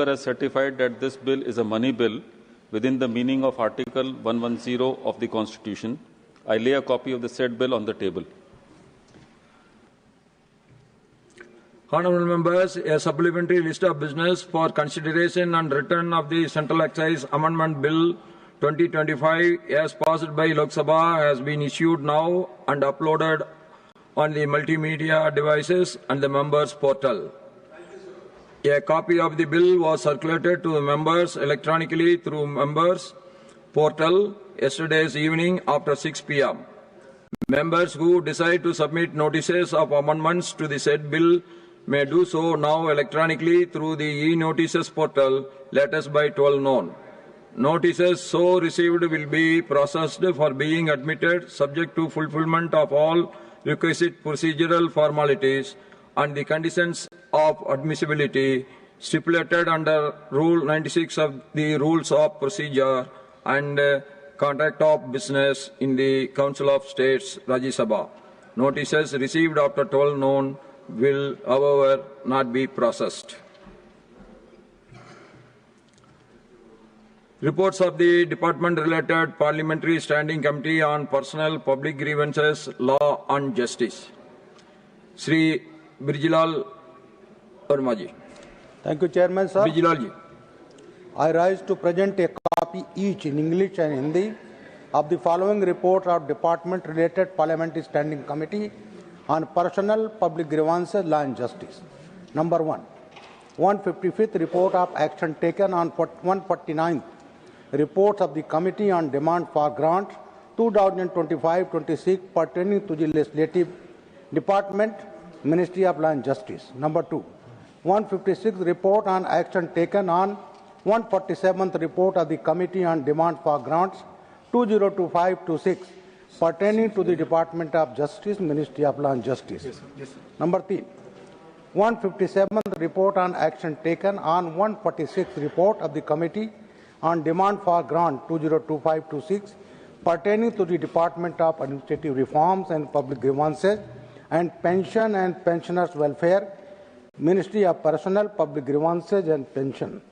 has certified that this bill is a money bill within the meaning of Article 110 of the Constitution. I lay a copy of the said bill on the table. Honourable members, a supplementary list of business for consideration and return of the Central Excise Amendment Bill 2025 as passed by Lok Sabha has been issued now and uploaded on the multimedia devices and the members' portal. A copy of the bill was circulated to the members electronically through members' portal yesterday's evening after 6 p.m. Members who decide to submit notices of amendments to the said bill may do so now electronically through the e-notices portal latest by 12 noon. Notices so received will be processed for being admitted subject to fulfillment of all requisite procedural formalities and the conditions of admissibility stipulated under Rule 96 of the Rules of Procedure and Contract of Business in the Council of States, Rajya Sabha. Notices received after 12 noon will, however, not be processed. Reports of the Department-related Parliamentary Standing Committee on Personnel, Public Grievances, Law and Justice. Shri Brijlal Verma ji. Thank you, Chairman, sir. Brijlal ji. I rise to present a copy each in English and Hindi of the following report of Department-related Parliamentary Standing Committee on Personnel, Public Grievances, Law and Justice. Number 1. 155th Report of Action taken on 149th Reports of the Committee on Demand for Grant 2025-26 pertaining to the Legislative Department, Ministry of Law and Justice. Number 2. 156th Report on Action taken on 147th Report of the Committee on Demand for Grants 2025-26 pertaining to the Department of Justice, Ministry of Law and Justice. Yes, sir. Yes, sir. Number 3. 157th Report on Action taken on 146th Report of the Committee on Demand for Grant 2025-26 pertaining to the Department of Administrative Reforms and Public Grievances and Pension and Pensioners' Welfare, Ministry of Personnel, Public Grievances and Pension.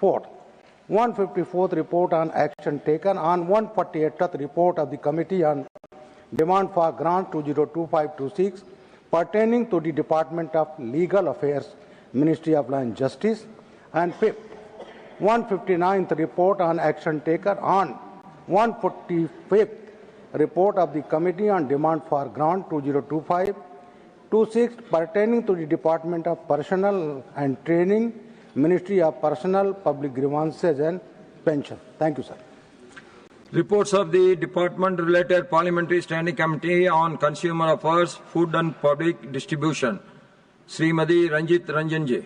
4th. 154th Report on Action taken on 148th Report of the Committee on Demand for Grant 2025-26 pertaining to the Department of Legal Affairs, Ministry of Law and Justice. And 5th. 159th Report on Action taken on 145th Report of the Committee on Demand for Grant 2025-26 pertaining to the Department of Personnel and Training, Ministry of Personnel, Public Grievances and Pension. Thank you, sir. Reports of the Department-related Parliamentary Standing Committee on Consumer Affairs, Food and Public Distribution. Srimati Ranjit Ranjan ji.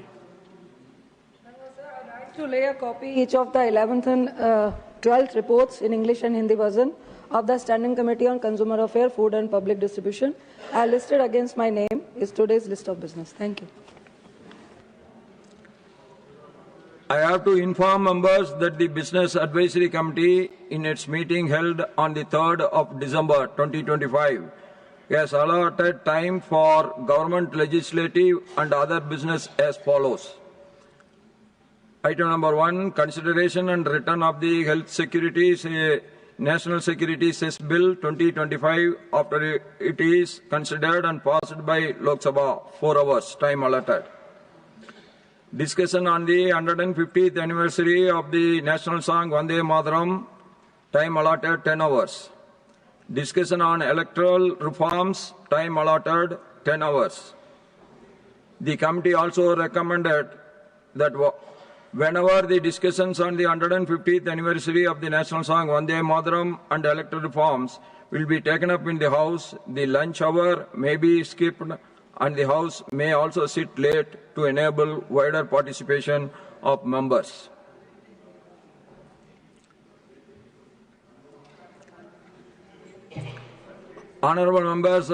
To lay a copy each of the 11th and 12th reports in English and Hindi version of the Standing Committee on Consumer Affairs, Food and Public Distribution are listed against my name is today's list of business. Thank you. I have to inform members that the Business Advisory Committee in its meeting held on the 3rd of December 2025 has allotted time for government, legislative and other business as follows. Item number 1, consideration and return of the Health Securities National Security Cess Bill 2025 after it is considered and passed by Lok Sabha, 4 hours, time allotted. Discussion on the 150th anniversary of the national song Vande Mataram, time allotted 10 hours. Discussion on electoral reforms, time allotted 10 hours. The committee also recommended that whenever the discussions on the 150th anniversary of the national song Vande Mataram and electoral reforms will be taken up in the House, the lunch hour may be skipped and the House may also sit late to enable wider participation of members. Honourable members,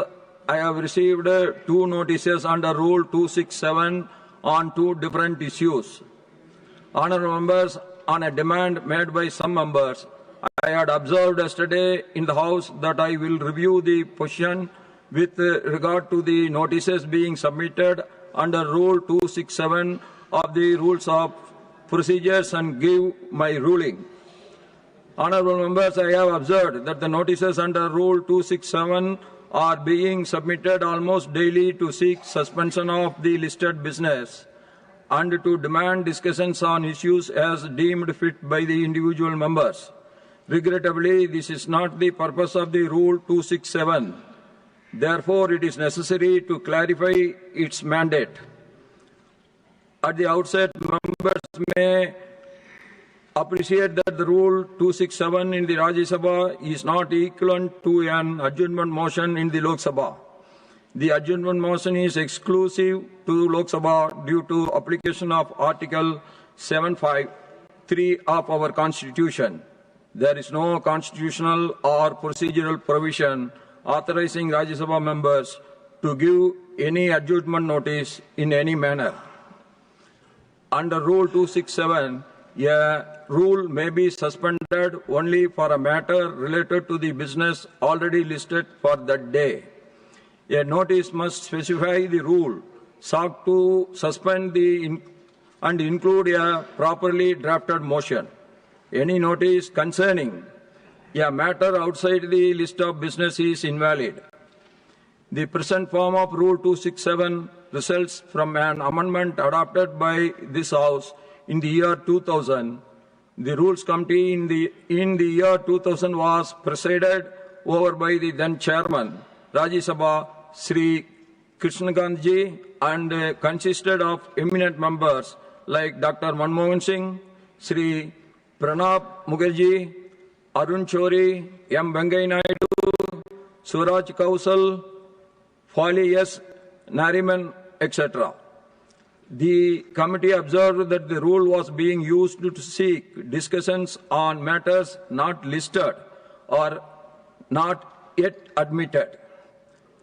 I have received 2 notices under Rule 267 on 2 different issues. Honourable members, on a demand made by some members, I had observed yesterday in the House that I will review the position with regard to the notices being submitted under Rule 267 of the Rules of procedures and give my ruling. Honorable members, I have observed that the notices under Rule 267 are being submitted almost daily to seek suspension of the listed business and to demand discussions on issues as deemed fit by the individual members. Regrettably, this is not the purpose of the Rule 267. Therefore, it is necessary to clarify its mandate. At the outset, members may appreciate that the Rule 267 in the Rajya Sabha is not equivalent to an adjournment motion in the Lok Sabha. The adjournment motion is exclusive to Lok Sabha due to application of Article 753 of our Constitution. There is no constitutional or procedural provision authorizing Rajya Sabha members to give any adjournment notice in any manner. Under Rule 267, a rule may be suspended only for a matter related to the business already listed for that day. A notice must specify the rule sought to suspend and include a properly drafted motion. Any notice concerning a matter outside the list of business is invalid. The present form of Rule 267 results from an amendment adopted by this House in the year 2000. The Rules Committee in the year 2000 was presided over by the then Chairman, Rajya Sabha, Sri Krishnakantji, and consisted of eminent members like Dr. Manmohan Singh, Sri Pranab Mukherjee, Arun Chori, M. Venkaiah Naidu, Suraj Kausal, Fali S. Nariman, etc. The committee observed that the rule was being used to seek discussions on matters not listed or not yet admitted.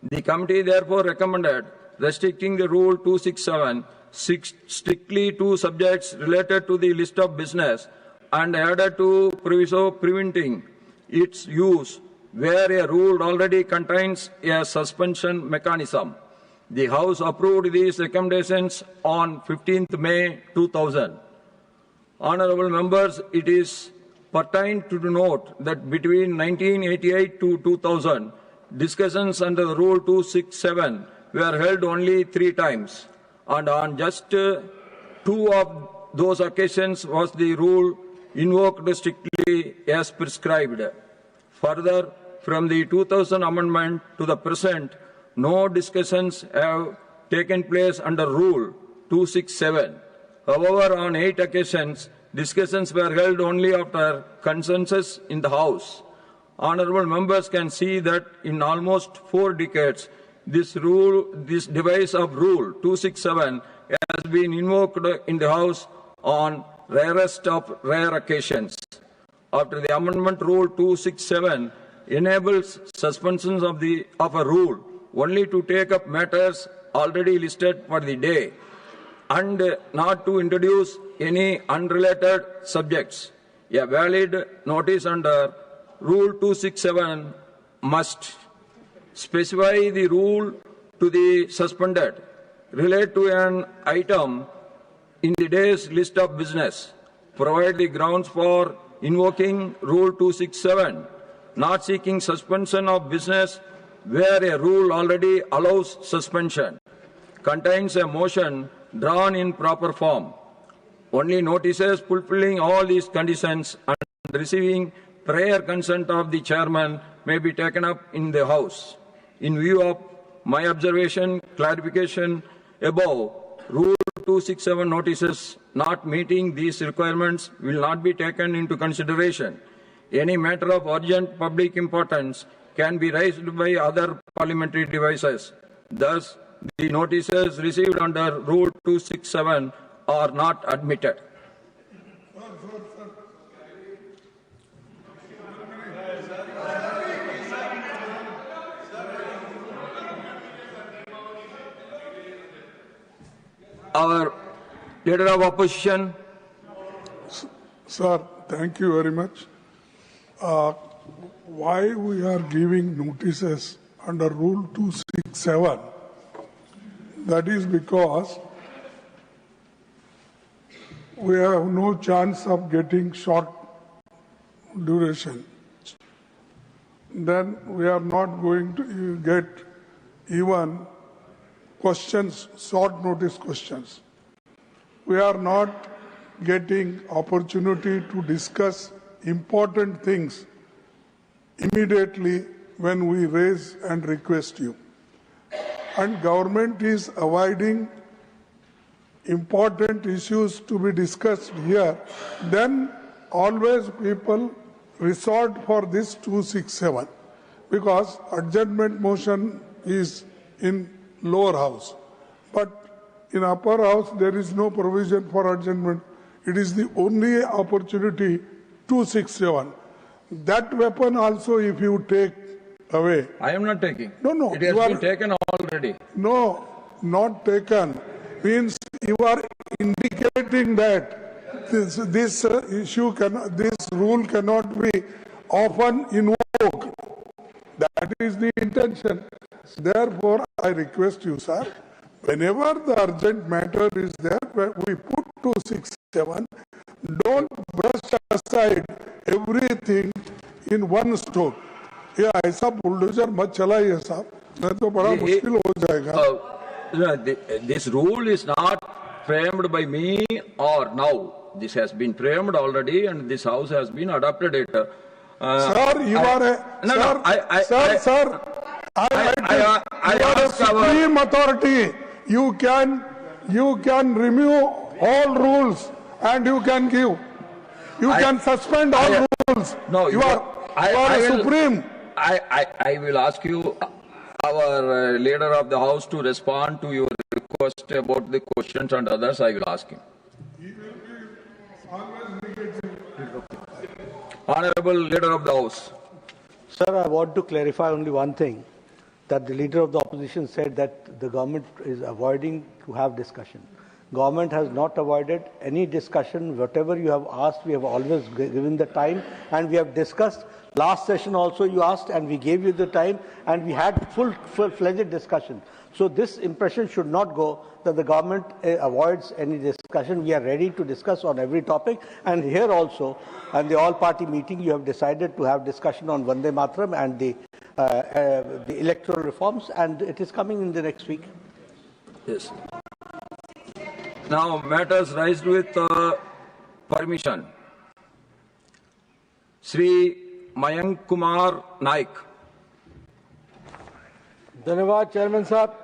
The committee therefore recommended restricting the Rule 267 strictly to subjects related to the list of business and added to proviso preventing its use where a rule already contains a suspension mechanism. The House approved these recommendations on 15th May 2000. Honorable members, it is pertinent to note that between 1988 to 2000, discussions under Rule 267 were held only 3 times, and on just 2 of those occasions was the rule invoked strictly as prescribed. Further, from the 2000 amendment to the present, no discussions have taken place under Rule 267. However, on 8 occasions, discussions were held only after consensus in the House. Honorable members can see that in almost 4 decades, this device of Rule 267 has been invoked in the House on rarest of rare occasions. After the amendment, Rule 267 enables suspensions of a rule only to take up matters already listed for the day and not to introduce any unrelated subjects. A valid notice under Rule 267 must specify the rule to the suspended, relate to an item in the day's list of business, provide the grounds for invoking Rule 267, not seeking suspension of business where a rule already allows suspension, contains a motion drawn in proper form. Only notices fulfilling all these conditions and receiving prior consent of the chairman may be taken up in the House. In view of my observation, clarification above, Rule 267 notices not meeting these requirements will not be taken into consideration. Any matter of urgent public importance can be raised by other parliamentary devices. Thus, the notices received under Rule 267 are not admitted. Our Leader of Opposition. Sir, thank you very much. Why we are giving notices under Rule 267? That is because we have no chance of getting short duration. Then we are not going to get even questions, short notice questions. We are not getting opportunity to discuss important things immediately when we raise and request you. And government is avoiding important issues to be discussed here, then always people resort for this 267 because adjournment motion is in lower house. But in upper house there is no provision for adjournment. It is the only opportunity 267. That weapon also if you take away. I am not taking. No, It has you are- been taken already. No, not taken. Means you are indicating that this issue cannot, this rule cannot be often invoked. That is the intention. Therefore, I request you, sir, whenever the urgent matter is there, we put 267. Don't brush aside everything in one stroke. ये ऐसा bulldozer मत चलाइए साहब, नहीं तो बड़ा मुश्किल हो जाएगा. This rule is not framed by me or now. This has been framed already and this house has been adopted it. Sir, you are a sir. I are a supreme authority. You can remove all rules and you can give. You can suspend all rules. No, you are supreme. I will ask you, our leader of the house, to respond to your request about the questions and others. I will ask him. Honorable leader of the house. Sir, I want to clarify only one thing, that the leader of the opposition said that the government is avoiding to have discussion. Government has not avoided any discussion. Whatever you have asked, we have always given the time and we have discussed. Last session also you asked and we gave you the time and we had full-fledged discussion. So this impression should not go that the government avoids any discussion. We are ready to discuss on every topic, and here also, and the all-party meeting, you have decided to have discussion on Vande Mataram and the electoral reforms, and it is coming in the next week. Yes. Now matters raised with permission. Sri Mayank Kumar Naik. धन्यवाद chairman साहब.